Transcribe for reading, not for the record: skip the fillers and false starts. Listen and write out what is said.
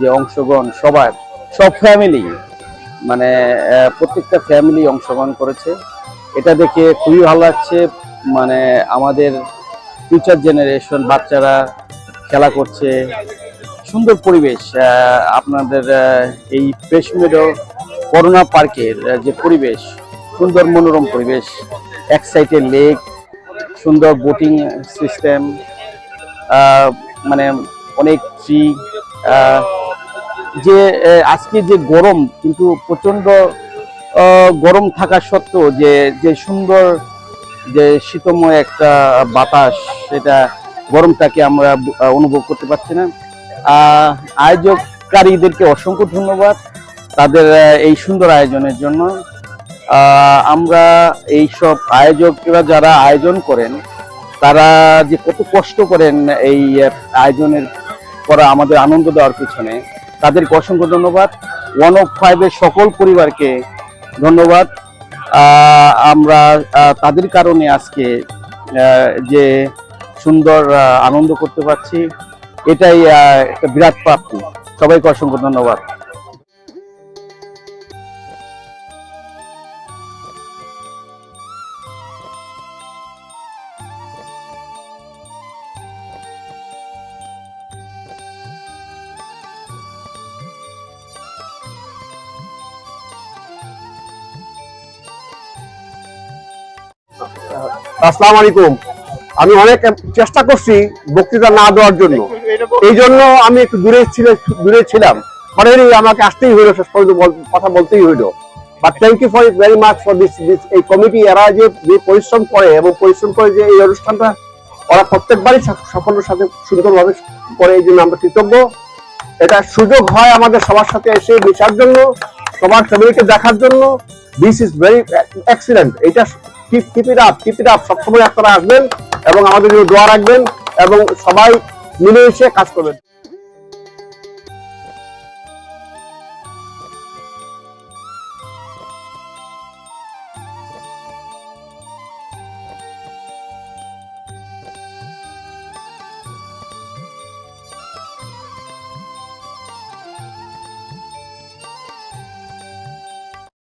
যে অংশগ্রহণ সব ফ্যামিলি মানে প্রত্যেকটা ফ্যামিলি অংশগ্রহণ করেছে, এটা দেখে খুবই ভালো লাগছে। মানে আমাদের ফিউচার জেনারেশন বাচ্চারা খেলা করছে, সুন্দর পরিবেশ। আপনাদের এই ফ্রেশ মেডো করোনা পার্কের যে পরিবেশ, সুন্দর মনোরম পরিবেশ, এক সাইডে লেক, সুন্দর বোটিং সিস্টেম, মানে অনেক ট্রি। যে আজকে যে গরম, কিন্তু প্রচন্ড গরম থাকা সত্ত্বেও যে সুন্দর যে শীতময় একটা বাতাস, সেটা গরমটাকে আমরা অনুভব করতে পারছি না। আয়োজককারীদেরকে অসংখ্য ধন্যবাদ তাদের এই সুন্দর আয়োজনের জন্য। আমরা এই সব আয়োজকরা যারা আয়োজন করেন, তারা যে কত কষ্ট করেন এই আয়োজনের করা, আমাদের আনন্দ দেওয়ার পিছনে, তাদেরকে অসংখ্য ধন্যবাদ। 105-এর সকল পরিবারকে ধন্যবাদ। আমরা তাদের কারণে আজকে যে সুন্দর আনন্দ করতে পারছি, এটাই একটা বিরাট প্রাপ্তি। সবাইকে অসংখ্য ধন্যবাদ। আসসালামু আলাইকুম। আমি অনেক চেষ্টা করছি বক্তৃতা না দেওয়ার জন্য, এই জন্য আমি একটু দূরে ছিলাম। মানে আমাকে আসতেই হইলো, শেষ পর্যন্ত কথা বলতেই হইলো। But thank you very much for this এই কমিটি। এরা যে পরিশ্রম করে এবং পরিশ্রম করে যে এই অনুষ্ঠানটা ওরা প্রত্যেকবারই সাফল্যের সাথে সুন্দরভাবে করে, এই জন্য আমরা কৃতজ্ঞ। এটা সুযোগ হয় আমাদের সবার সাথে এসে মেশার জন্য, সবার ফ্যামিলিকে দেখার জন্য। This is very excellent. এটা কিপ ইট আপ। সবসময় আপনারা আসবেন এবং আমাদের জন্য দোয়া রাখবেন এবং সবাই মিলেমিশে কাজ করবেন।